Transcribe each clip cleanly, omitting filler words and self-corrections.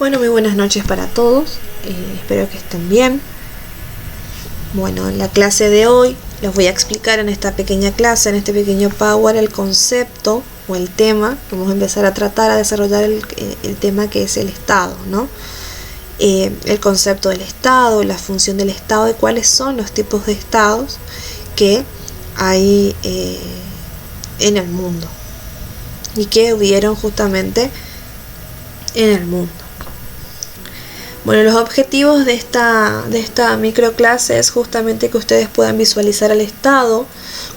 Bueno, muy buenas noches para todos, espero que estén bien. Bueno, en la clase de hoy les voy a explicar en esta pequeña clase, en este pequeño Power, el concepto o el tema. Vamos a empezar a tratar, a desarrollar el tema que es el Estado, ¿no? El concepto del Estado, la función del Estado y cuáles son los tipos de Estados que hay en el mundo y que hubieron justamente en el mundo. Bueno, los objetivos de esta microclase es justamente que ustedes puedan visualizar al Estado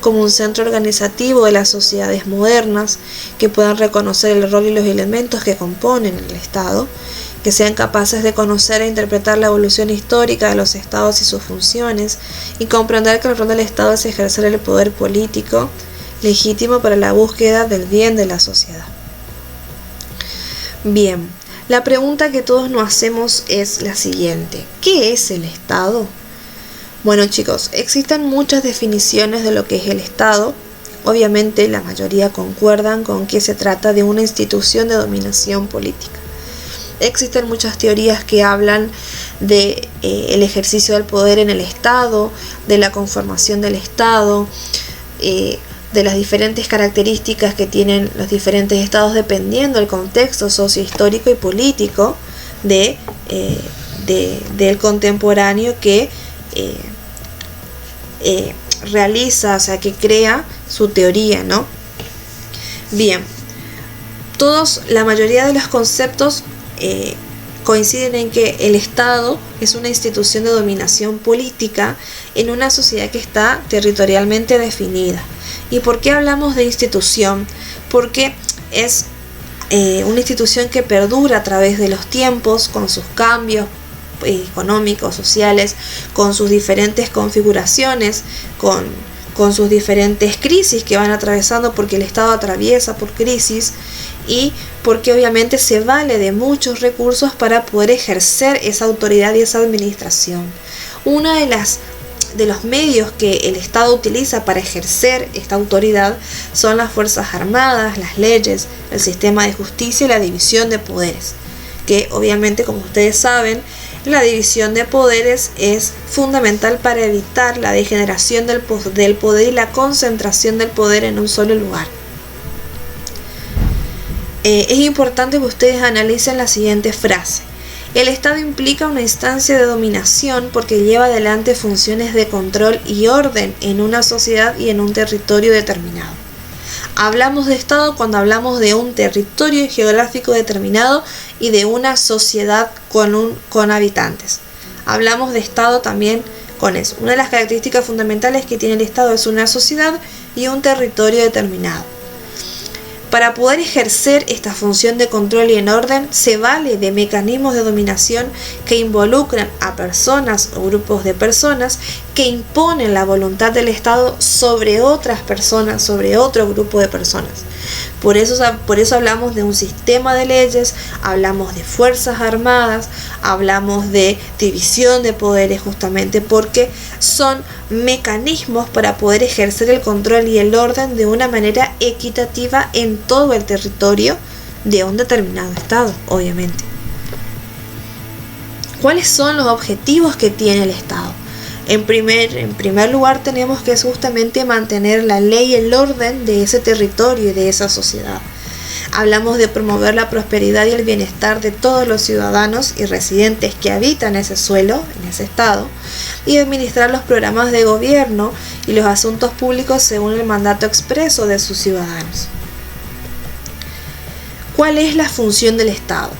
como un centro organizativo de las sociedades modernas, que puedan reconocer el rol y los elementos que componen el Estado, que sean capaces de conocer e interpretar la evolución histórica de los Estados y sus funciones, y comprender que el rol del Estado es ejercer el poder político legítimo para la búsqueda del bien de la sociedad. Bien. La pregunta que todos nos hacemos es la siguiente: ¿qué es el Estado? Bueno, chicos, existen muchas definiciones de lo que es el Estado. Obviamente la mayoría concuerdan con que se trata de una institución de dominación política. Existen muchas teorías que hablan de el ejercicio del poder en el Estado, de la conformación del Estado, de las diferentes características que tienen los diferentes estados dependiendo del contexto sociohistórico y político del contemporáneo que realiza, o sea, que crea su teoría, ¿no? Bien, la mayoría de los conceptos coinciden en que el Estado es una institución de dominación política en una sociedad que está territorialmente definida. ¿Y por qué hablamos de institución? Porque es una institución que perdura a través de los tiempos, con sus cambios económicos, sociales, con sus diferentes configuraciones, con sus diferentes crisis que van atravesando, porque el Estado atraviesa por crisis y porque obviamente se vale de muchos recursos para poder ejercer esa autoridad y esa administración. Una de los medios que el Estado utiliza para ejercer esta autoridad son las Fuerzas Armadas, las leyes, el sistema de justicia y la división de poderes, que obviamente, como ustedes saben, la división de poderes es fundamental para evitar la degeneración del poder y la concentración del poder en un solo lugar. Es importante que ustedes analicen la siguiente frase: el Estado implica una instancia de dominación porque lleva adelante funciones de control y orden en una sociedad y en un territorio determinado. Hablamos de Estado cuando hablamos de un territorio geográfico determinado y de una sociedad con habitantes. Hablamos de Estado también con eso. Una de las características fundamentales que tiene el Estado es una sociedad y un territorio determinado. Para poder ejercer esta función de control y en orden, se vale de mecanismos de dominación que involucran a personas o grupos de personas que imponen la voluntad del Estado sobre otras personas, sobre otro grupo de personas. Por eso hablamos de un sistema de leyes, hablamos de fuerzas armadas, hablamos de división de poderes, justamente porque son mecanismos para poder ejercer el control y el orden de una manera equitativa en todo el territorio de un determinado estado, obviamente. ¿Cuáles son los objetivos que tiene el Estado? En primer lugar, tenemos que justamente mantener la ley y el orden de ese territorio y de esa sociedad. Hablamos de promover la prosperidad y el bienestar de todos los ciudadanos y residentes que habitan ese suelo, en ese estado, y administrar los programas de gobierno y los asuntos públicos según el mandato expreso de sus ciudadanos. ¿Cuál es la función del Estado?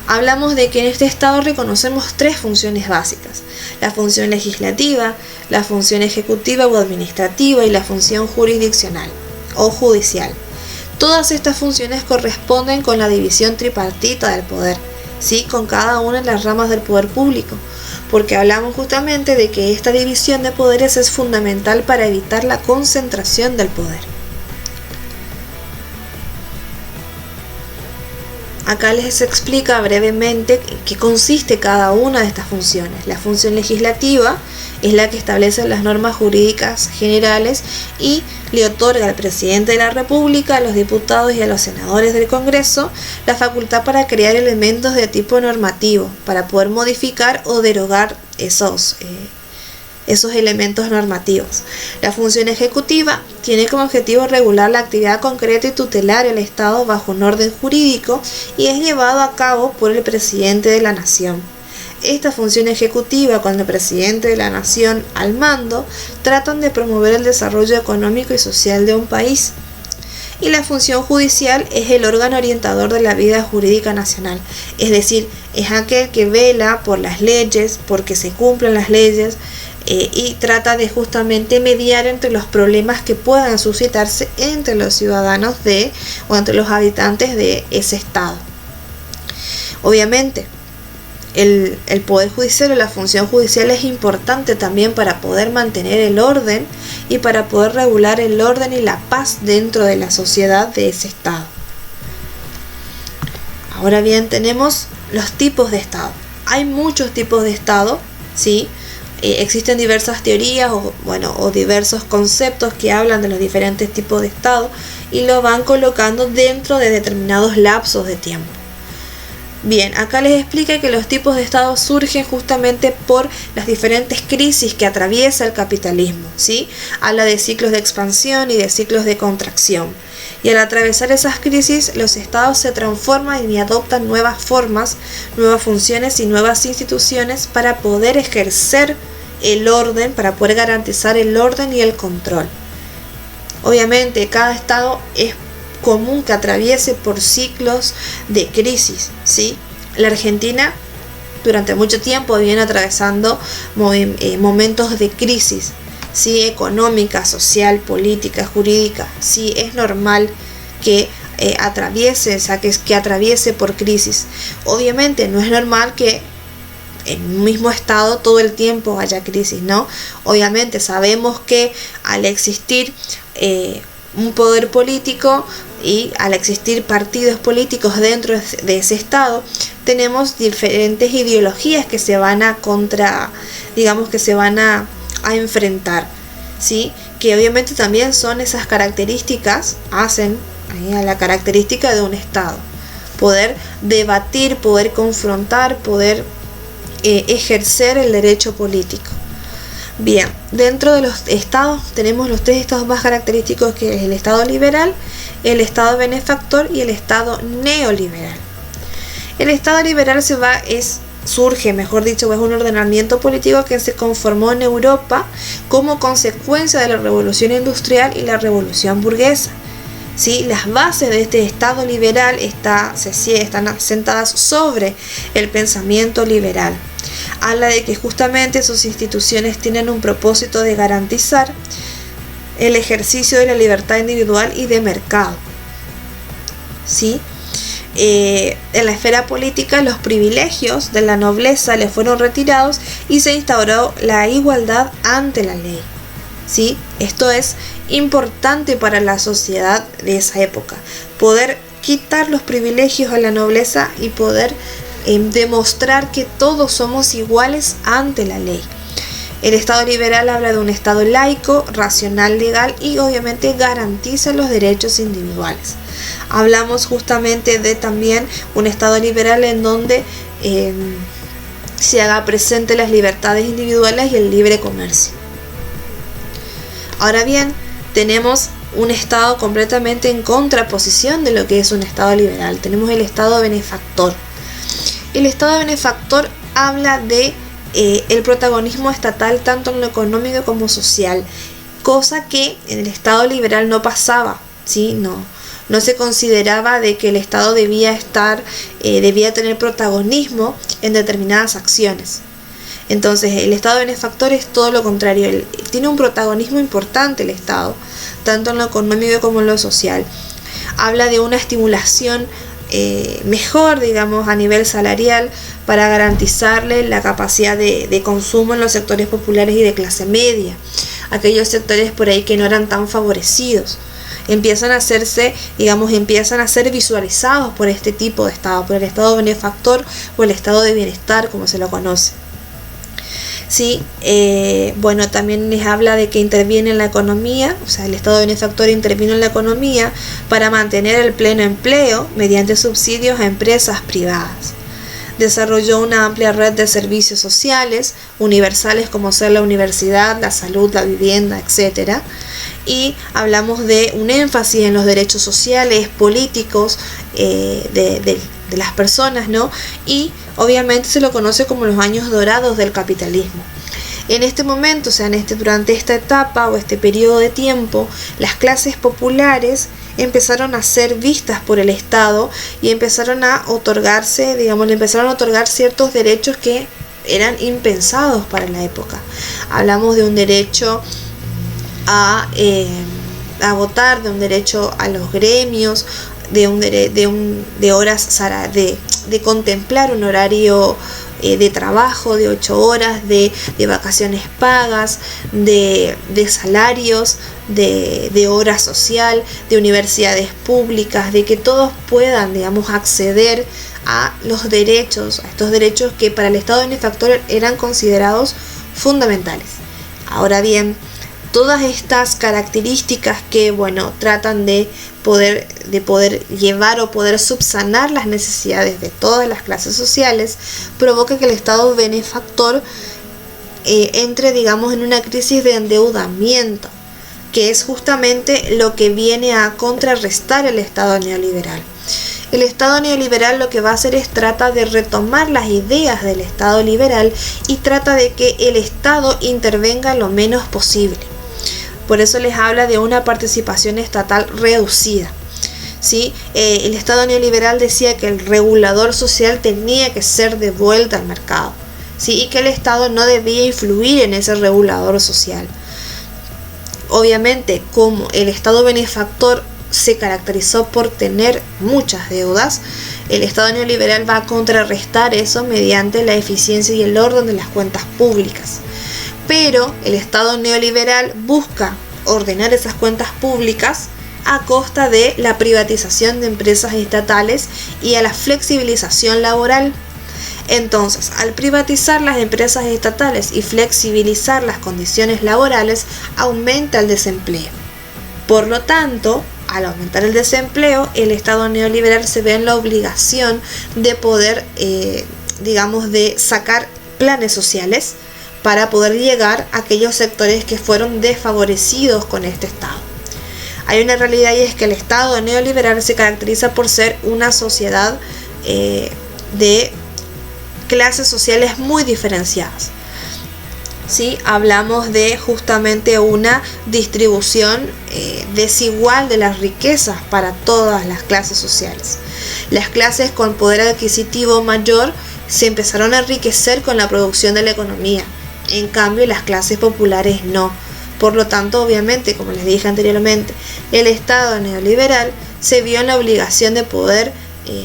Hablamos de que en este Estado reconocemos tres funciones básicas: la función legislativa, la función ejecutiva o administrativa y la función jurisdiccional o judicial. Todas estas funciones corresponden con la división tripartita del poder, ¿sí? Con cada una de las ramas del poder público, porque hablamos justamente de que esta división de poderes es fundamental para evitar la concentración del poder. acá les explica brevemente qué consiste cada una de estas funciones. La función legislativa es la que establece las normas jurídicas generales y le otorga al presidente de la República, a los diputados y a los senadores del Congreso la facultad para crear elementos de tipo normativo, para poder modificar o derogar esos elementos normativos. La función ejecutiva tiene como objetivo regular la actividad concreta y tutelar el Estado bajo un orden jurídico y es llevado a cabo por el presidente de la Nación. Esta función ejecutiva, con el presidente de la Nación al mando, tratan de promover el desarrollo económico y social de un país. Y la función judicial es el órgano orientador de la vida jurídica nacional, es decir, es aquel que vela por las leyes, porque se cumplan las leyes, y trata de justamente mediar entre los problemas que puedan suscitarse entre los ciudadanos o entre los habitantes de ese estado. Obviamente, el poder judicial o la función judicial es importante también para poder mantener el orden y para poder regular el orden y la paz dentro de la sociedad de ese estado. Ahora bien, tenemos los tipos de estado. Hay muchos tipos de estado, ¿sí? Existen diversas teorías o diversos conceptos que hablan de los diferentes tipos de estado y lo van colocando dentro de determinados lapsos de tiempo. Bien, acá les explica que los tipos de estado surgen justamente por las diferentes crisis que atraviesa el capitalismo, ¿sí? Habla de ciclos de expansión y de ciclos de contracción. Y al atravesar esas crisis, los estados se transforman y adoptan nuevas formas, nuevas funciones y nuevas instituciones para poder ejercer el orden, para poder garantizar el orden y el control. Obviamente, cada estado es común que atraviese por ciclos de crisis, ¿sí? La Argentina durante mucho tiempo viene atravesando momentos de crisis, ¿sí? Económica, social, política, jurídica. Sí, es normal que atraviese por crisis. Obviamente no es normal que en un mismo estado todo el tiempo haya crisis, ¿no? Obviamente sabemos que al existir un poder político y al existir partidos políticos dentro de ese estado, tenemos diferentes ideologías que se van a enfrentar, ¿sí? Que obviamente también son esas características, hacen a la característica de un estado. Poder debatir, poder confrontar, poder ejercer el derecho político. Bien, dentro de los estados tenemos los tres estados más característicos, que es el estado liberal, el estado benefactor y el estado neoliberal. El estado liberal es un ordenamiento político que se conformó en Europa como consecuencia de la revolución industrial y la revolución burguesa. ¿Sí? Las bases de este estado liberal están asentadas sobre el pensamiento liberal. Habla de que justamente sus instituciones tienen un propósito de garantizar el ejercicio de la libertad individual y de mercado. ¿Sí? En la esfera política, los privilegios de la nobleza le fueron retirados y se instauró la igualdad ante la ley. ¿Sí? Esto es importante para la sociedad de esa época, poder quitar los privilegios a la nobleza y poder demostrar que todos somos iguales ante la ley. El Estado liberal habla de un Estado laico, racional, legal y obviamente garantiza los derechos individuales. Hablamos justamente de también un Estado liberal en donde se haga presente las libertades individuales y el libre comercio. Ahora bien, tenemos un Estado completamente en contraposición de lo que es un Estado liberal. Tenemos el Estado benefactor. El Estado benefactor habla de el protagonismo estatal tanto en lo económico como social, cosa que en el Estado liberal no pasaba, ¿sí? No se consideraba de que el Estado debía tener protagonismo en determinadas acciones. Entonces el Estado benefactor es todo lo contrario, tiene un protagonismo importante el Estado, tanto en lo económico como en lo social. Habla de una estimulación mejor, a nivel salarial, para garantizarle la capacidad de consumo en los sectores populares y de clase media, aquellos sectores por ahí que no eran tan favorecidos. empiezan a hacerse, digamos, empiezan a ser visualizados por este tipo de Estado, por el Estado benefactor o el Estado de bienestar, como se lo conoce. Sí, bueno, también les habla de que interviene en la economía, o sea, el Estado benefactor intervino en la economía para mantener el pleno empleo mediante subsidios a empresas privadas. Desarrolló una amplia red de servicios sociales universales como ser la universidad, la salud, la vivienda, etc. Y hablamos de un énfasis en los derechos sociales, políticos de las personas, ¿no? Y obviamente se lo conoce como los años dorados del capitalismo. En este momento, o sea, durante esta etapa o este periodo de tiempo, las clases populares empezaron a ser vistas por el Estado y empezaron a otorgarse, digamos, le empezaron a otorgar ciertos derechos que eran impensados para la época. Hablamos de un derecho a votar, de un derecho a los gremios, de contemplar un horario de trabajo de 8 horas, de vacaciones pagas, de salarios, de hora social, de universidades públicas, de que todos puedan, digamos, acceder a los derechos, a estos derechos que para el Estado benefactor eran considerados fundamentales. Ahora bien, todas estas características que, bueno, tratan de poder llevar o poder subsanar las necesidades de todas las clases sociales, provoca que el Estado benefactor entre, digamos, en una crisis de endeudamiento, que es justamente lo que viene a contrarrestar el Estado neoliberal. El Estado neoliberal lo que va a hacer es trata de retomar las ideas del Estado liberal y trata de que el Estado intervenga lo menos posible. Por eso les habla de una participación estatal reducida. ¿Sí? El Estado neoliberal decía que el regulador social tenía que ser de vuelta al mercado, ¿sí? Y que el Estado no debía influir en ese regulador social. Obviamente, como el Estado benefactor se caracterizó por tener muchas deudas, el Estado neoliberal va a contrarrestar eso mediante la eficiencia y el orden de las cuentas públicas. Pero el Estado neoliberal busca ordenar esas cuentas públicas a costa de la privatización de empresas estatales y a la flexibilización laboral. Entonces, al privatizar las empresas estatales y flexibilizar las condiciones laborales, aumenta el desempleo. Por lo tanto, al aumentar el desempleo, el Estado neoliberal se ve en la obligación de poder, de sacar planes sociales para poder llegar a aquellos sectores que fueron desfavorecidos con este Estado. Hay una realidad y es que el Estado neoliberal se caracteriza por ser una sociedad de clases sociales muy diferenciadas. ¿Sí? Hablamos de justamente una distribución desigual de las riquezas para todas las clases sociales. Las clases con poder adquisitivo mayor se empezaron a enriquecer con la producción de la economía. En cambio, las clases populares no. Por lo tanto, obviamente, como les dije anteriormente, el Estado neoliberal se vio en la obligación de poder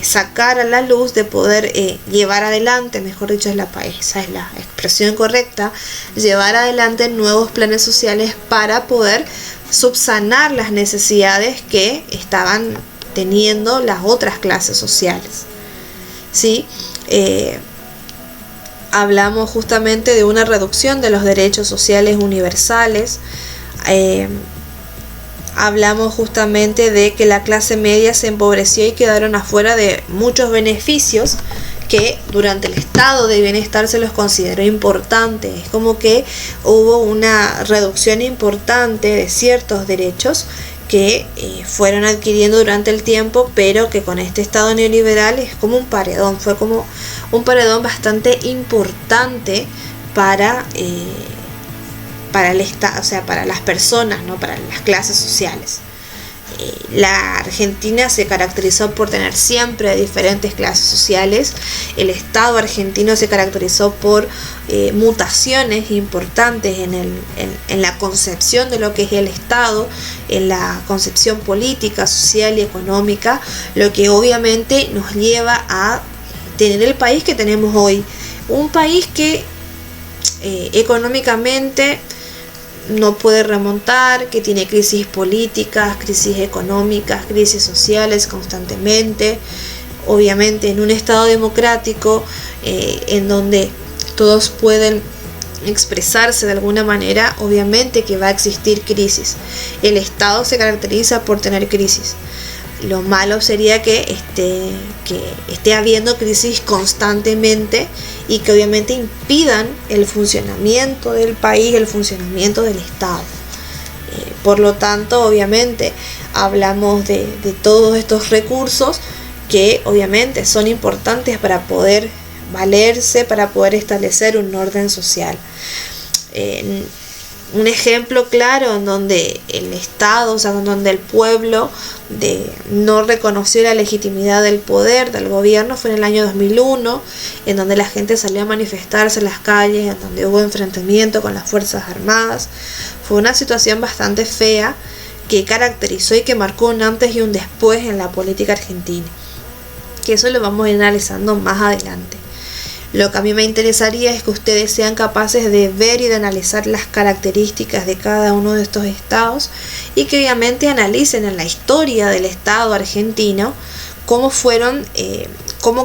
sacar a la luz, de poder llevar adelante, mejor dicho, esa es la expresión correcta, llevar adelante nuevos planes sociales para poder subsanar las necesidades que estaban teniendo las otras clases sociales. ¿Sí? Hablamos justamente de una reducción de los derechos sociales universales. Hablamos justamente de que la clase media se empobreció y quedaron afuera de muchos beneficios que durante el estado de bienestar se los consideró importantes. Es como que hubo una reducción importante de ciertos derechos que fueron adquiriendo durante el tiempo, pero que con este estado neoliberal es como un paredón, fue como un paredón bastante importante para el estado, o sea, para las personas, no para las clases sociales. La Argentina se caracterizó por tener siempre diferentes clases sociales. El Estado argentino se caracterizó por mutaciones importantes en la concepción de lo que es el Estado, en la concepción política, social y económica, lo que obviamente nos lleva a tener el país que tenemos hoy. Un país que económicamente no puede remontar, que tiene crisis políticas, crisis económicas, crisis sociales constantemente. Obviamente en un Estado democrático en donde todos pueden expresarse de alguna manera, obviamente que va a existir crisis. El Estado se caracteriza por tener crisis. Lo malo sería que esté habiendo crisis constantemente y que obviamente impidan el funcionamiento del país, el funcionamiento del Estado. Por lo tanto, obviamente, hablamos de todos estos recursos que obviamente son importantes para poder valerse, para poder establecer un orden social. Un ejemplo claro en donde el Estado, o sea, donde el pueblo no reconoció la legitimidad del poder del gobierno fue en el año 2001, en donde la gente salió a manifestarse en las calles, en donde hubo enfrentamiento con las Fuerzas Armadas. Fue una situación bastante fea que caracterizó y que marcó un antes y un después en la política argentina, que eso lo vamos a ir analizando más adelante. Lo que a mí me interesaría es que ustedes sean capaces de ver y de analizar las características de cada uno de estos estados y que obviamente analicen en la historia del Estado argentino cómo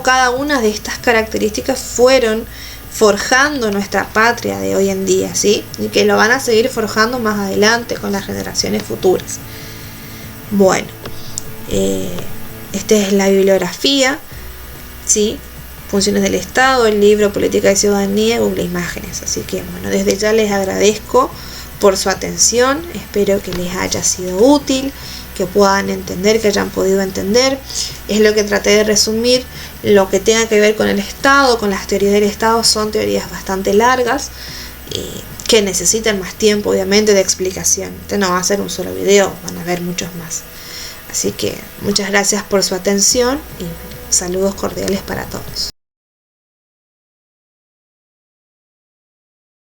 cada una de estas características fueron forjando nuestra patria de hoy en día, ¿sí? Y que lo van a seguir forjando más adelante con las generaciones futuras. Bueno, esta es la bibliografía, ¿sí? Funciones del Estado, el libro Política y Ciudadanía, Google Imágenes. Así que bueno, desde ya les agradezco por su atención, espero que les haya sido útil, que puedan entender, que hayan podido entender. Es lo que traté de resumir. Lo que tenga que ver con el Estado, con las teorías del Estado, son teorías bastante largas que necesitan más tiempo, obviamente, de explicación. Este no va a ser un solo video, van a haber muchos más. Así que muchas gracias por su atención y saludos cordiales para todos.